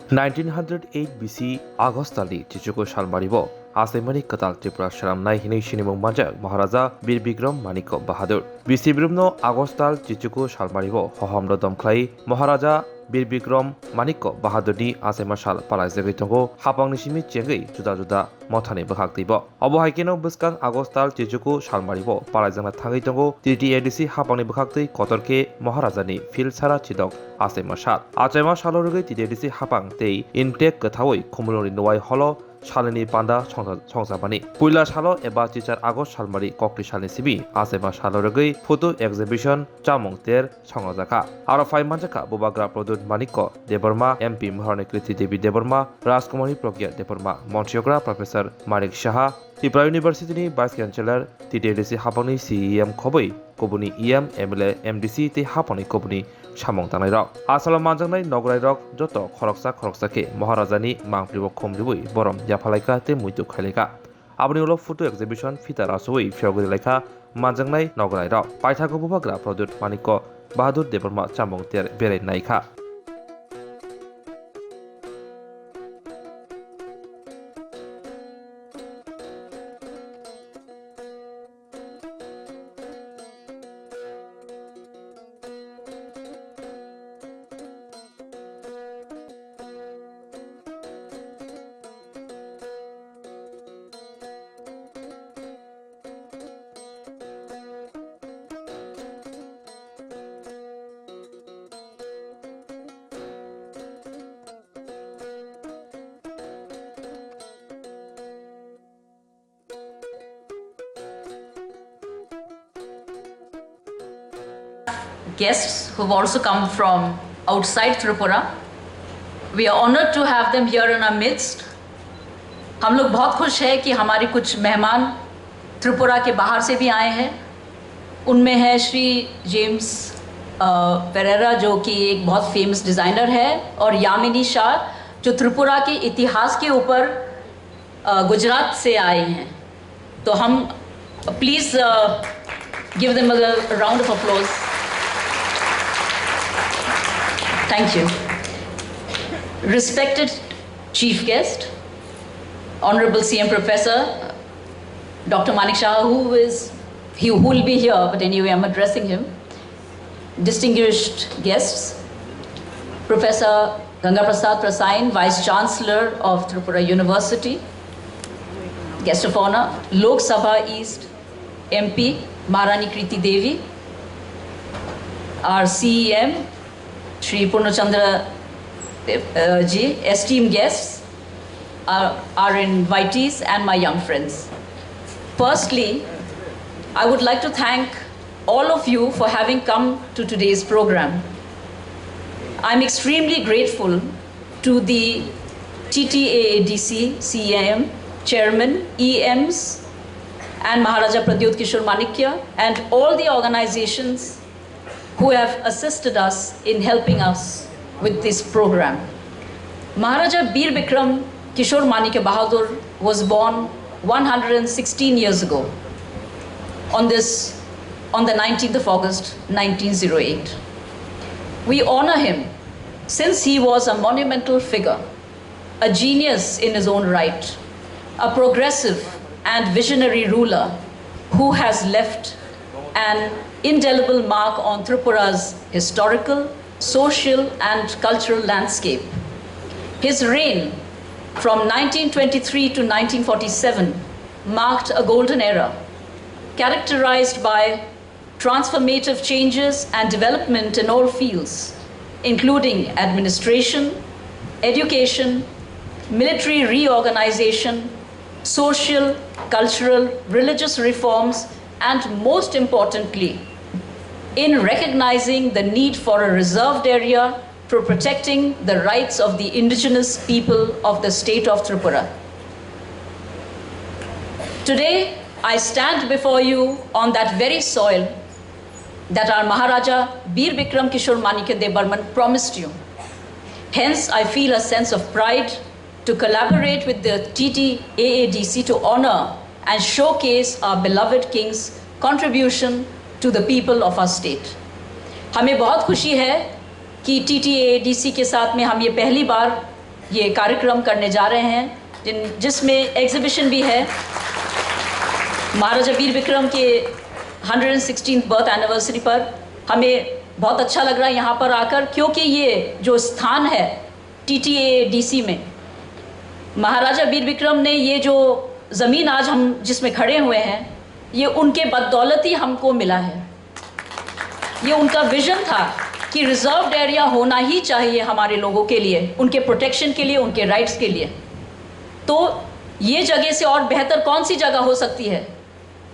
1908 BC Agostali Chichuko Shalmaribo Asemani Katal Tripura Sharamnai Hini Shinimung Majak Maharaja Bir Bikram Maniko Bahadur BC Brumno Agostal Chichuko Shalmaribo Hohamdo Domklai Maharaja Bir Bikram Maniko Bahadurni Asemashal Palaizagitongo Hapang Nishimi Chengi Juda Juda Mothani Bahaktibo Obohaikino Buskang Agostal Chichuko Shalmaribo Palaizana Tangitongo TTADC Hapangni Bahakti Kotorke Maharajani Phil Sara Chidok Asemashal Achema Shalorugui TTADC Hapang Tei Intek Katawai Kumulori Noai Holo Shalini Panda Chongsabani Puila Shalo Eba Chichar Agos Shalmari Kokli Shalini Sibi Asema Shalorugui Photo Exhibition Chamong Ter Chongazaka Arafai Manjaka Bubagra Produt Maniko Deborma MP Maharanikriti Devi Deborma Rajkumari Progya Deborma Montiogra Professor Marik Shaha Tripura University Vice Chancellor TTADC Hapani CEM Khobui Kobuni EM MLA MDC Te Hapani Kobuni Chamong Tanai Rok Asala Manjangnai Nograi Rok Joto Khoroksa Ke Maharajani Mangpribo Khomribui Borom Yapalaika Te Muitu Khaileka Abni Ulo Photo Exhibition Fita Rasui Fiogri Lekha Manjangnai Nograi Rok Paithago Bubagra Produt Maniko Bahadur Deborma Chamong Ter Bere Naika Guests who have also come from outside Tripura. We are honored to have them here in our midst. हम लोग बहुत खुश हैं कि हमारे कुछ मेहमान त्रिपुरा के बाहर से भी आए हैं. उनमें है श्री जेम्स पेरेरा जो कि एक बहुत फेमस डिज़ाइनर है और यामिनी शाह जो त्रिपुरा के इतिहास के ऊपर गुजरात से आए हैं. तो हम please give them a round of applause. Thank you. Respected Chief Guest, Honorable CM Professor Dr. Manik Shah, who will be here, but anyway I'm addressing him. Distinguished guests, Professor Ganga Prasad Prasain, Vice Chancellor of Tripura University, Guest of Honor, Lok Sabha East MP Maharani Kriti Devi, our CEM Shri Purnachandra ji, esteemed guests, our invitees and my young friends. Firstly, I would like to thank all of you for having come to today's program. I'm extremely grateful to the TTADC CEM Chairman, EMs and Maharaja Pradyut Kishore Manikya and all the organizations who have assisted us in helping us with this program. Maharaja Bir Bikram Kishore Manikya Bahadur was born 116 years ago on the 19th of August 1908. We honor him since he was a monumental figure, a genius in his own right, a progressive and visionary ruler who has left an indelible mark on Tripura's historical, social and cultural landscape. His reign from 1923 to 1947 marked a golden era, characterized by transformative changes and development in all fields, including administration, education, military reorganization, social, cultural, religious reforms, and most importantly, in recognizing the need for a reserved area for protecting the rights of the indigenous people of the state of Tripura. Today, I stand before you on that very soil that our Maharaja Bir Bikram Kishore Manikya Debarman promised you. Hence, I feel a sense of pride to collaborate with the TTAADC to honor and showcase our beloved king's contribution to the people of our state. हमें बहुत खुशी है कि TTAADC के साथ में हम ये पहली बार ये कार्यक्रम करने जा रहे हैं, जिसमें एग्जीबिशन भी है महाराजा वीर विक्रम के 116th बर्थ एनिवर्सरी पर। हमें बहुत अच्छा लग रहा है यहाँ पर आकर, क्योंकि ये जो स्थान है TTADC में, महाराजा वीर विक्रम ने ये जो ज़मीन आज हम जिसमें खड़े हुए हैं, ये उनके बदौलत ही हमको मिला है। ये उनका विजन था कि रिजर्व्ड एरिया होना ही चाहिए हमारे लोगों के लिए, उनके प्रोटेक्शन के लिए, उनके राइट्स के लिए। तो ये जगह से और बेहतर कौन सी जगह हो सकती है?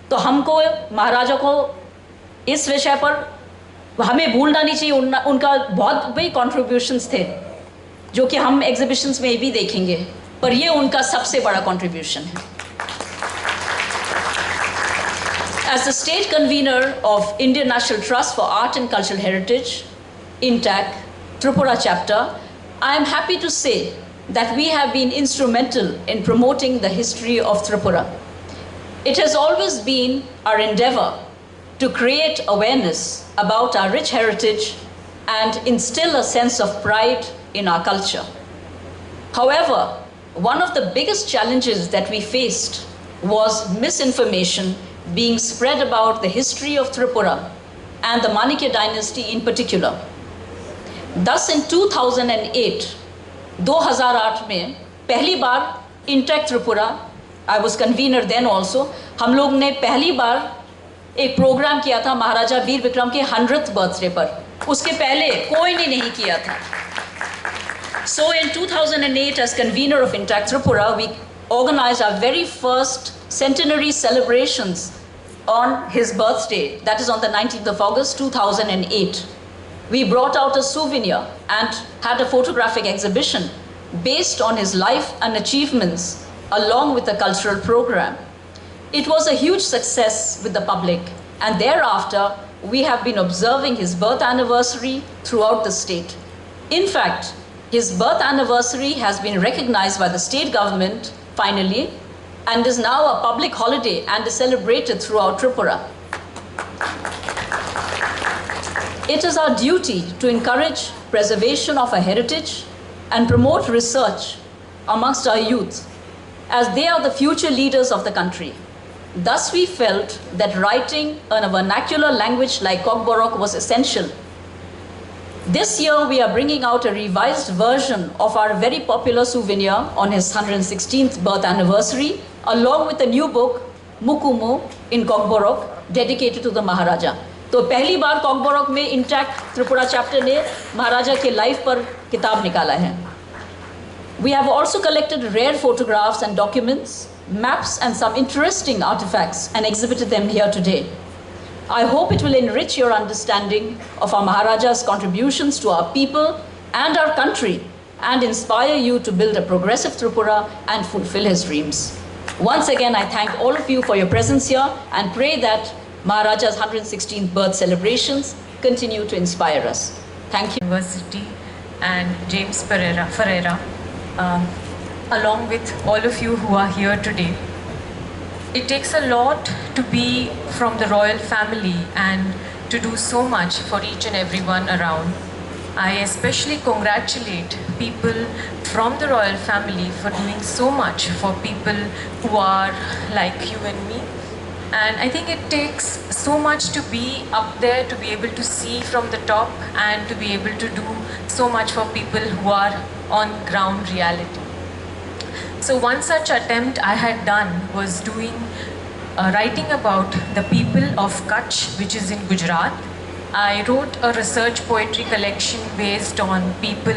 तो हमको, महाराजा को इस विषय पर हमें भूलना नहीं चाहिए। उनका बहुत बड़े कॉन्ट्रीब्यूशंस थे जो कि हम एग्जीबिशंस में भी देखेंगे, पर ये उनका सबसे बड़ा कॉन्ट्रीब्यूशन है। As the state convener of Indian National Trust for Art and Cultural Heritage, INTAC, Tripura chapter, I am happy to say that we have been instrumental in promoting the history of Tripura. It has always been our endeavor to create awareness about our rich heritage and instill a sense of pride in our culture. However, one of the biggest challenges that we faced was misinformation being spread about the history of Tripura and the Manikya dynasty in particular. Thus in 2008 में पहली बार intact Tripura, I was convener then also, हम लोग ने पहली बार एक programme किया था महाराजा वीर विक्रम के 100th बर्थडे पर। उसके पहले कोई ने नहीं किया था। So in 2008, as convener of Intact Tripura, we organized our very first centenary celebrations on his birthday, that is on the 19th of August 2008. We brought out a souvenir and had a photographic exhibition based on his life and achievements along with a cultural program. It was a huge success with the public, and thereafter we have been observing his birth anniversary throughout the state. In fact, his birth anniversary has been recognized by the state government finally, and is now a public holiday and is celebrated throughout Tripura. It is our duty to encourage preservation of our heritage and promote research amongst our youth, as they are the future leaders of the country. Thus we felt that writing in a vernacular language like Kokborok was essential. This year we are bringing out a revised version of our very popular souvenir on his 116th birth anniversary, along with a new book, Mukumu, in Kokborok, dedicated to the Maharaja. तो पहली बार कॉकबोरोक में intact Tripura chapter ने महाराजा के life पर किताब निकाला है। We have also collected rare photographs and documents, maps and some interesting artifacts and exhibited them here today. I hope it will enrich your understanding of our Maharaja's contributions to our people and our country and inspire you to build a progressive Tripura and fulfill his dreams. Once again, I thank all of you for your presence here and pray that Maharaja's 116th birth celebrations continue to inspire us. Thank you. University and James Ferreira, along with all of you who are here today. It takes a lot to be from the royal family and to do so much for each and everyone around. I especially congratulate people from the royal family for doing so much for people who are like you and me. And I think it takes so much to be up there, to be able to see from the top and to be able to do so much for people who are on ground reality. So one such attempt I had done was writing about the people of Kutch, which is in Gujarat. I wrote a research poetry collection based on people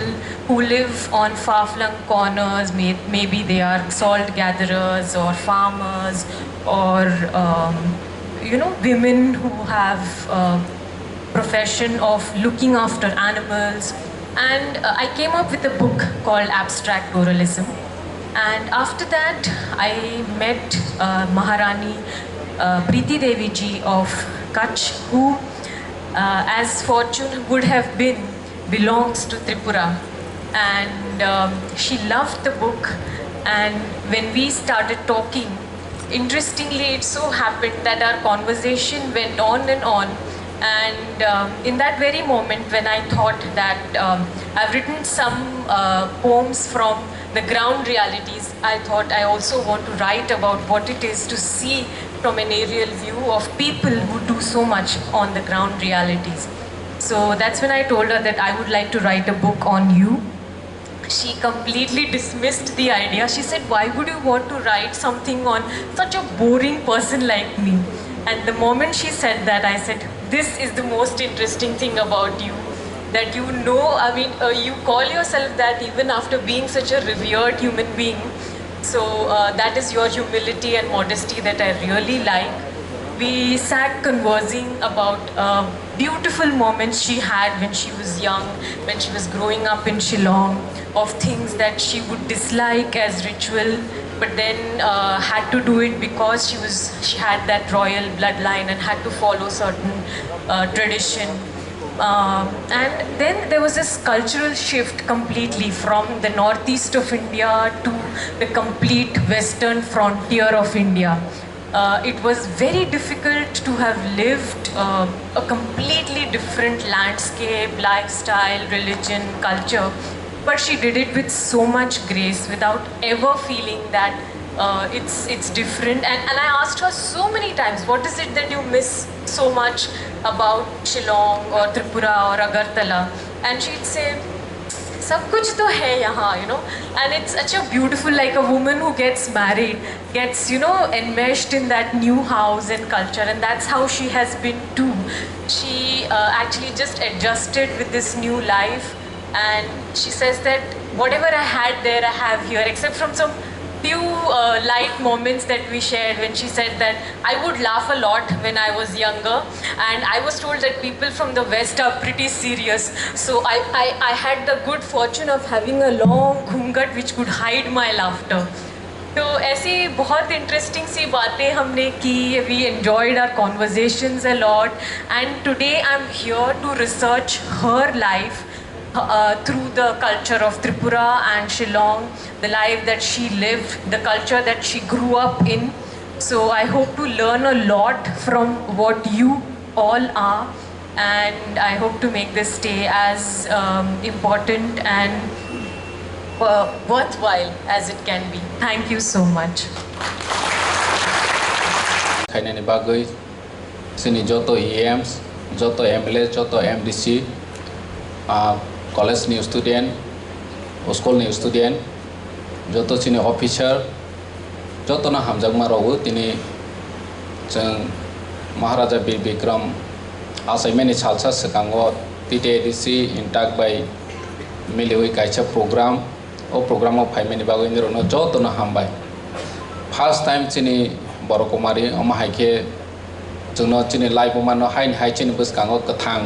who live on far-flung corners. Maybe they are salt gatherers or farmers or women who have a profession of looking after animals. And I came up with a book called Abstract Ruralism. And after that, I met Maharani Preeti Devi ji of Kutch, who, as fortune would have been, belongs to Tripura. And she loved the book. And when we started talking, interestingly, it so happened that our conversation went on and on And in that very moment when I thought that I've written some poems from the ground realities, I thought I also want to write about what it is to see from an aerial view of people who do so much on the ground realities. So that's when I told her that I would like to write a book on you. She completely dismissed the idea. She said, why would you want to write something on such a boring person like me? And the moment she said that, I said, this is the most interesting thing about you. That you know, I mean, you call yourself that even after being such a revered human being. So that is your humility and modesty that I really like. We sat conversing about beautiful moments she had when she was young, when she was growing up in Shillong, of things that she would dislike as ritual, but then had to do it because she had that royal bloodline and had to follow certain tradition. And then there was this cultural shift completely from the northeast of India to the complete western frontier of India. It was very difficult to have lived a completely different landscape, lifestyle, religion, culture, but she did it with so much grace without ever feeling that it's different. And I asked her so many times, what is it that you miss so much about Shillong or Tripura or Agartala? And she'd say, सब कुछ तो है यहाँ, you know, and it's such a beautiful, like a woman who gets married, gets, you know, enmeshed in that new house and culture, and that's how she has been too. She actually just adjusted with this new life, and she says that whatever I had there, I have here, except from some few light moments that we shared when she said that I would laugh a lot when I was younger, and I was told that people from the West are pretty serious. So I had the good fortune of having a long घूंघट which could hide my laughter. तो ऐसी बहुत interesting सी बातें हमने की. We enjoyed our conversations a lot, and today I'm here to research her life through the culture of Tripura and Shillong, the life that she lived, the culture that she grew up in. So I hope to learn a lot from what you all are, and I hope to make this stay as important and worthwhile as it can be. Thank you so much. खाइनानि बागै जोंनि जत' EMs, जत' MLA, जत' MDC, कलेजनि student, स्कुलनि student, जत' जोंनि अफिसार, जत'नो हामजागमारावबो दिनै जों महाराजा बीर बिक्रम आसामनि salsa सिगाङाव TTADC इन्टाक बाय मिलिवै गायचा प्रोग्राम ओ प्रोग्रामाव फाइमेनि बागै निरनो जत'नो हामबाय. फार्स्ट टाइम जोंनि बर' कुमारी अमाहायखे जोंनो जोंनि लाइफ मानो हाइन हाय जोंनि बसगाङाव गोथां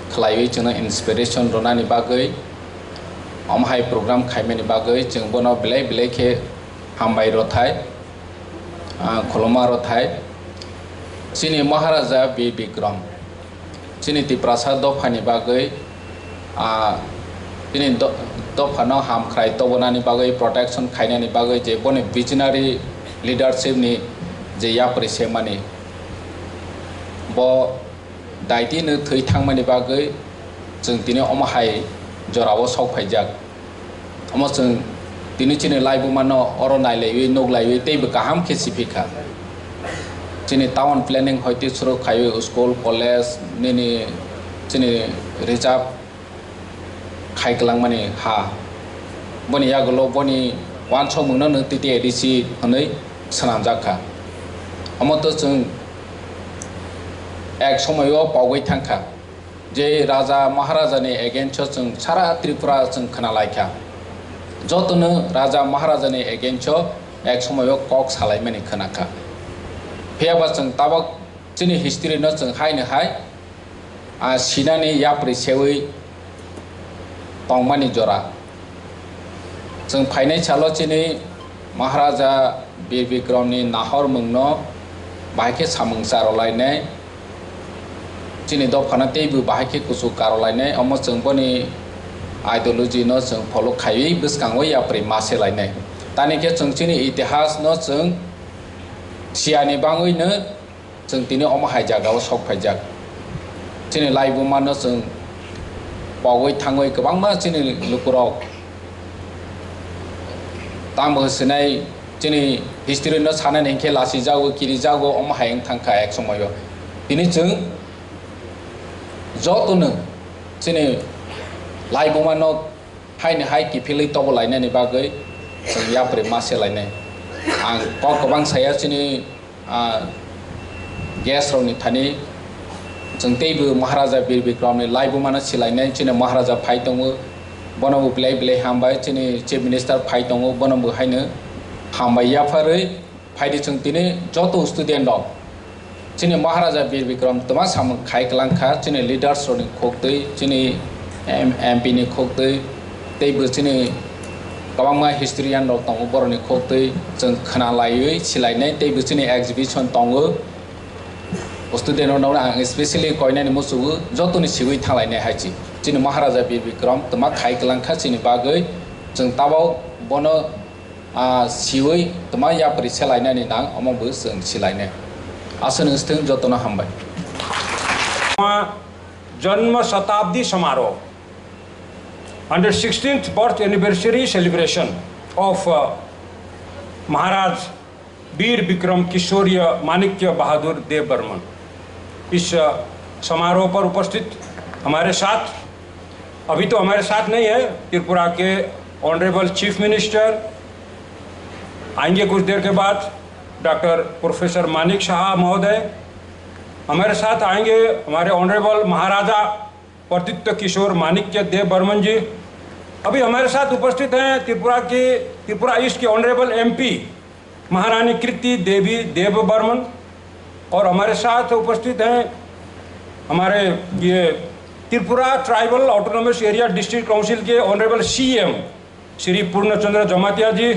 खालायै जोंनो इन्सपिरेसन रनानि बागै अमाहाय प्रोग्राम खायमेनि बागै जों बनो बेले बेलेखे हामबाय रथाय खुलुमा रथाय जोंनि महाराजा बीर बिक्रम जोंनि तिप्रासा दफानि बागै जोंनि दफानाव हामख्राय तबनानि बागै प्रोटेक्शन खायनानि बागै जे बने विजनारि लीडरशिपनि जे यापरि सेमानि ब दायदिनो थै थांमानि बागै जों दिनै अमाहाय जराव सावफायजाक अमा जों दिनै जोंनि लाइफ मानो अरनायलायै नगलायै दैबो गाहाम खेसिफिखा जोंनि टाउन प्लेनिं हयते सुरु खायो स्कुल कलेज निनि जोंनि रिजार्व खायगलां माने हा बनि यागल बनि वान सौ मोननो TTADC हनै सोनामजाखा अमत जों एक समयाव बावै थांखा जे राजा महाराजानि एगेन्स्ट जों सारा त्रिपुरा जों खोनालायखा जतनो राजा महाराजानि एगेन्स्ट एक समयाव कक सालायमानि खोनाखा फेयाबा जों ताबक जोंनि हिस्ट्रिनो जों हायनो हाय सिनानि याप्रि सेवै तंमानि जरा जों फाइनाय सालो जोंनि महाराजा बीर बिक्रमनि नाहर मुंनो बाहायखे सामंसारलायनाय जोंनि दफाना दैबो बाहायखे कुसु कारलायनाय अमो जों बनि आइडियोलॉजी न जों फलो खायै बसगाङो याप्रि मासेलायनाय तानिखे जों जोंनि इतिहास न जों सियानि बाङैनो जों दिनै अमाहाय जागाव सफायजाक चीनी लाइव मानो जों बावै थाङै गोबां मा चीनी लुकुराव ताम होसोनाय चीनी हिस्ट्री न साना नेंखे लासि जागो किरि जागो अम हायं थांखा एक समय बिनि जों जतनो चीनी लाइव मानो हायनो हाय किफिलै तब लायनायनि बागै जों याप्रे मासे लायनाय आं गोबां साया चीनी गेस रावनि थानि जों तेबो महाराजा बीर बिक्रमनि लाइव मानो सिलायनाय चीनी महाराजा फाइ दङ बनबो बिलाइ बिलाइ हामबाय चीनी चीफ मिनिस्टार फाइ दङ बनबो हायनो हामबाय याफारै फाइदि जों दिनै जत स्टुडेन्ट दं चीनी महाराजा बीर बिक्रम तमा साम खायकलांखा चीनी लिडार्स रनि खोक्दै चीनी एमपी नि खोक्दै तेबो चीनी गोबां मा हिस्ट्रियान रक दङ बरनि खोक्दै जों खोनालायै सिलायनाय तेबो चीनी एक्जिबिशन दङ स्टुडेन्ट आं स्पेशली कयनानि मोसौ जतनि सिगै थांलायनाय हायची चीनी महाराजा बीर बिक्रम तमा खायकलांखा चीनी बागै जों ताबाव बन सिगै तमा यापरि सिलायनायनि नां अमबो जों सिलायनाय आसन स्थं जतन हामबाय जन्म शताब्दी समारोह 116th birth anniversary celebration of महाराज वीर विक्रम किशोरीय माणिक्य बहादुर देव बर्मन। इस समारोह पर उपस्थित हमारे साथ अभी तो हमारे साथ नहीं है त्रिपुरा के ऑनरेबल चीफ मिनिस्टर आएंगे कुछ देर के बाद डॉक्टर प्रोफेसर मानिक शाह महोदय हमारे साथ आएंगे हमारे ऑनरेबल महाराजा प्रद्युत किशोर माणिक्य देव बर्मन जी अभी हमारे साथ उपस्थित हैं त्रिपुरा ईस्ट के ऑनरेबल एमपी महारानी कृति देवी देव बर्मन और हमारे साथ उपस्थित हैं हमारे ये Tripura tribal autonomous area district council के ऑनरेबल सीएम श्री पूर्णचंद्र जमातिया जी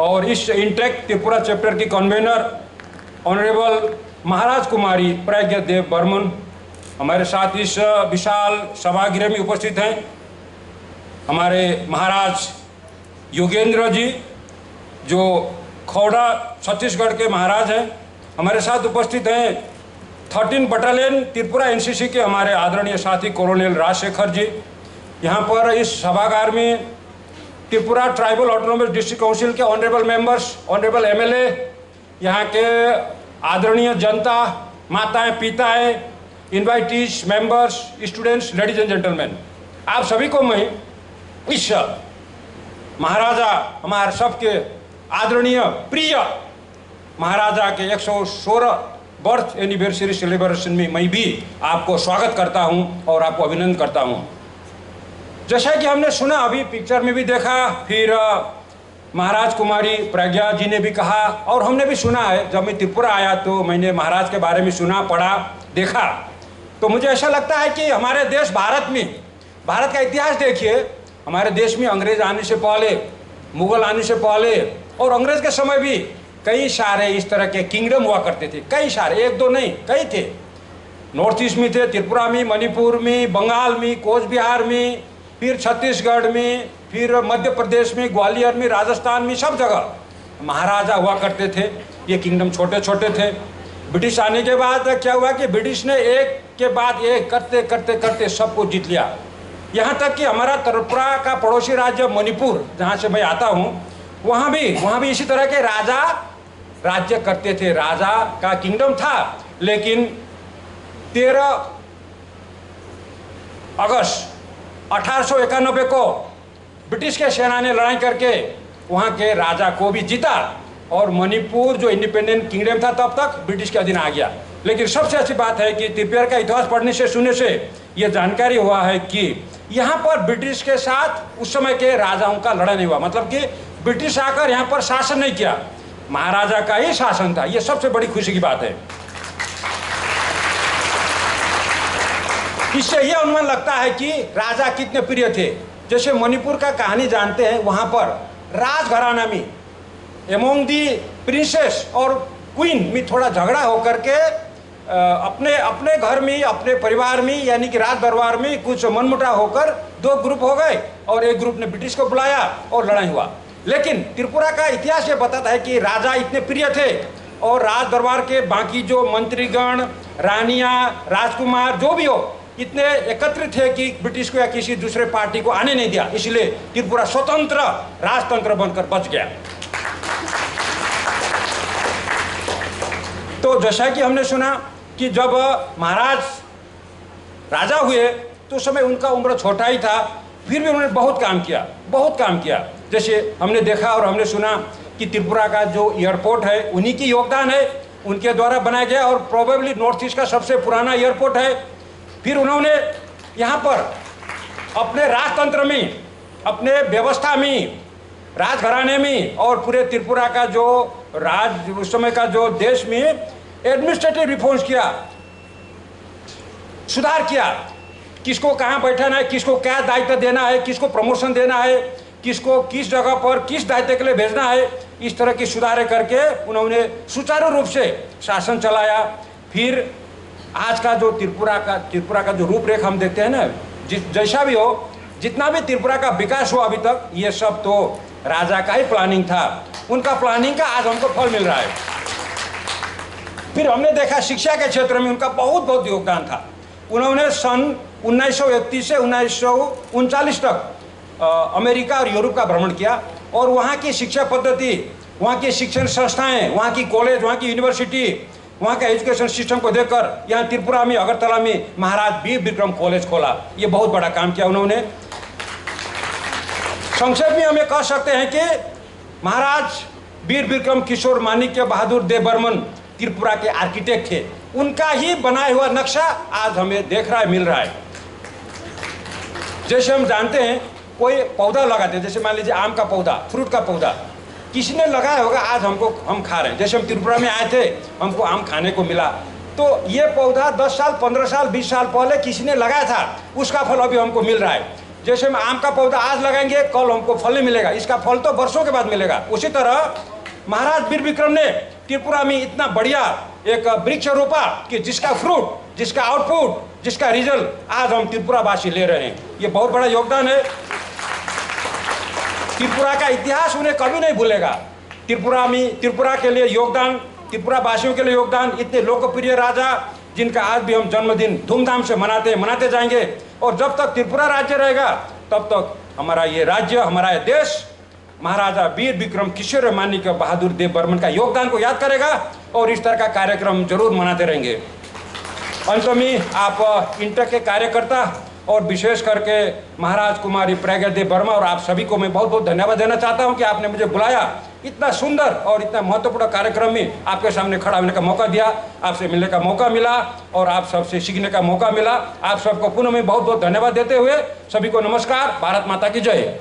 और इस इंटेक त्रिपुरा चैप्टर की कन्वेनर ऑनरेबल महाराज कुमारी प्रज्ञा देव बर्मन हमारे साथ इस विशाल सभागृह में उपस्थित हैं हमारे महाराज योगेंद्र जी जो खौड़ा छत्तीसगढ़ के महाराज हैं हमारे साथ उपस्थित हैं 13 बटालियन त्रिपुरा एनसीसी के हमारे आदरणीय साथी कॉलोनियल राजशेखर जी यहाँ पर इस सभागार में Tripura tribal autonomous district council के ऑनरेबल मेंबर्स ऑनरेबल एमएलए यहाँ के आदरणीय जनता माताएं पिताएं invitees members students ladies and gentleman आप सभी को मैं इस महाराजा हमारे सबके आदरणीय प्रिय महाराजा के 116 बर्थ एनिवर्सरी सेलिब्रेशन में मैं भी आपको स्वागत करता हूं और आपको अभिनंदन करता हूं। जैसा कि हमने सुना अभी पिक्चर में भी देखा फिर महाराज कुमारी प्रज्ञा जी ने भी कहा और हमने भी सुना है जब मैं त्रिपुरा आया तो मैंने महाराज के बारे में सुना पढ़ा देखा तो मुझे ऐसा लगता है कि हमारे देश भारत का इतिहास देखिए हमारे देश में अंग्रेज आने से पहले मुगल आने से पहले और अंग्रेज के समय भी कई सारे इस तरह के किंगडम हुआ करते थे कई सारे एक दो नहीं कई थे नॉर्थ ईस्ट में थे त्रिपुरा में मणिपुर में बंगाल में कोच बिहार में फिर छत्तीसगढ़ में फिर मध्य प्रदेश में ग्वालियर में राजस्थान में सब जगह महाराजा हुआ करते थे ये किंगडम छोटे छोटे थे ब्रिटिश आने के बाद क्या हुआ कि ब्रिटिश ने एक के बाद एक करते करते करते सबको जीत लिया यहाँ तक कि हमारा त्रिपुरा का पड़ोसी राज्य मणिपुर जहाँ से मैं आता हूँ वहाँ भी इसी तरह के राजा राज्य करते थे राजा का किंगडम था लेकिन 13 अगस्त 1891 को ब्रिटिश के सेना ने लड़ाई करके वहाँ के राजा को भी जीता और मणिपुर जो इंडिपेंडेंट किंगडम था तब तक ब्रिटिश के अधीन आ गया। लेकिन सबसे अच्छी बात है कि त्रिपुरा का इतिहास पढ़ने से सुनने से ये जानकारी हुआ है कि यहाँ पर ब्रिटिश के साथ उस समय के राजाओं का लड़ाई नहीं हुआ मतलब कि ब्रिटिश आकर यहाँ पर शासन नहीं किया महाराजा का ही शासन था। ये सबसे बड़ी खुशी की बात है। इससे यह अनुमान लगता है कि राजा कितने प्रिय थे। जैसे मणिपुर का कहानी जानते हैं वहाँ पर राजघराना में एमोंग दी प्रिंसेस और क्वीन में थोड़ा झगड़ा होकर के अपने घर में अपने परिवार में यानी कि राज दरबार में कुछ मनमुटाव होकर दो ग्रुप हो गए और एक ग्रुप ने ब्रिटिश को बुलाया और लड़ाई हुआ। लेकिन त्रिपुरा का इतिहास ये बताता है कि राजा इतने प्रिय थे और राज दरबार के बाकी जो मंत्रीगण, रानियां, राजकुमार जो भी हो, इतने एकत्रित थे कि ब्रिटिश को या किसी दूसरे पार्टी को आने नहीं दिया। इसलिए त्रिपुरा स्वतंत्र राजतंत्र बनकर बच गया। तो जैसा कि हमने सुना कि जब महाराज राजा हुए तो उस समय उनका उम्र छोटा ही था, फिर भी उन्होंने बहुत काम किया। जैसे हमने देखा और हमने सुना कि त्रिपुरा का जो एयरपोर्ट है उन्हीं की योगदान है, उनके द्वारा बनाया गया और प्रोबेबली नॉर्थ ईस्ट का सबसे पुराना एयरपोर्ट है। फिर उन्होंने यहाँ पर अपने राजतंत्र में, अपने व्यवस्था में, राजघराने में और पूरे त्रिपुरा का जो उस समय का जो देश में एडमिनिस्ट्रेटिव रिफॉर्म्स किया, सुधार किया। किसको कहाँ बैठाना है, किसको क्या दायित्व देना है, किसको प्रमोशन देना है, किसको किस जगह पर किस दायित्व के लिए भेजना है, इस तरह की सुधारें करके उन्होंने सुचारू रूप से शासन चलाया। फिर आज का जो त्रिपुरा का जो रूपरेखा हम देखते हैं ना, जैसा भी हो, जितना भी त्रिपुरा का विकास हुआ अभी तक, ये सब तो राजा का ही प्लानिंग था। उनका प्लानिंग का आज हमको फल मिल रहा है। फिर हमने देखा शिक्षा के क्षेत्र में उनका बहुत योगदान था। उन्होंने सन 1931 से 1939 तक अमेरिका और यूरोप का भ्रमण किया और वहाँ की शिक्षा पद्धति, वहाँ की शिक्षण संस्थाएं, वहाँ की कॉलेज, वहाँ की यूनिवर्सिटी, वहाँ का एजुकेशन सिस्टम को देखकर यहाँ त्रिपुरा में, अगरतला में महाराज वीर विक्रम कॉलेज खोला। ये बहुत बड़ा काम किया उन्होंने। संक्षेप में हमें कह सकते हैं कि महाराज वीर विक्रम किशोर माणिक्य बहादुर देव बर्मन त्रिपुरा के आर्किटेक्ट थे। उनका ही बनाया हुआ नक्शा आज हमें मिल रहा है। जैसे हम जानते हैं, कोई पौधा लगाते हैं, जैसे मान लीजिए आम का पौधा, फ्रूट का पौधा, किसी ने लगाया होगा, आज हम खा रहे हैं। जैसे हम त्रिपुरा में आए थे, हमको आम खाने को मिला, तो ये पौधा 10 साल, 15 साल, 20 साल पहले किसी ने लगाया था, उसका फल अभी हमको मिल रहा है। जैसे हम आम का पौधा आज लगाएंगे, कल हमको फल नहीं मिलेगा, इसका फल तो वर्षों के बाद मिलेगा। उसी तरह महाराज वीर विक्रम ने त्रिपुरा में इतना बढ़िया एक वृक्ष रोपा कि जिसका फ्रूट, जिसका आउटपुट, जिसका रिजल्ट आज हम त्रिपुरावासी ले रहे हैं। ये बहुत बड़ा योगदान है। त्रिपुरा का इतिहास उन्हें कभी नहीं भूलेगा। त्रिपुरा के लिए योगदान, त्रिपुरा वासियों के लिए योगदान, इतने लोकप्रिय राजा जिनका आज भी हम जन्मदिन धूमधाम से मनाते जाएंगे। और जब तक त्रिपुरा राज्य रहेगा तब तक हमारा ये राज्य, हमारा ये देश महाराजा वीर विक्रम किशोर माणिक्य बहादुर देव बर्मन का योगदान को याद करेगा और इस तरह का कार्यक्रम जरूर मनाते रहेंगे। अंत में आप इंटर के कार्यकर्ता और विशेष करके महाराज कुमारी प्रज्ञा देव वर्मा और आप सभी को मैं बहुत धन्यवाद देना चाहता हूं कि आपने मुझे बुलाया, इतना सुंदर और इतना महत्वपूर्ण कार्यक्रम में आपके सामने खड़ा होने का मौका दिया, आपसे मिलने का मौका मिला और आप सबसे सीखने का मौका मिला। आप सबको पुनः मैं बहुत धन्यवाद देते हुए सभी को नमस्कार। भारत माता की जय।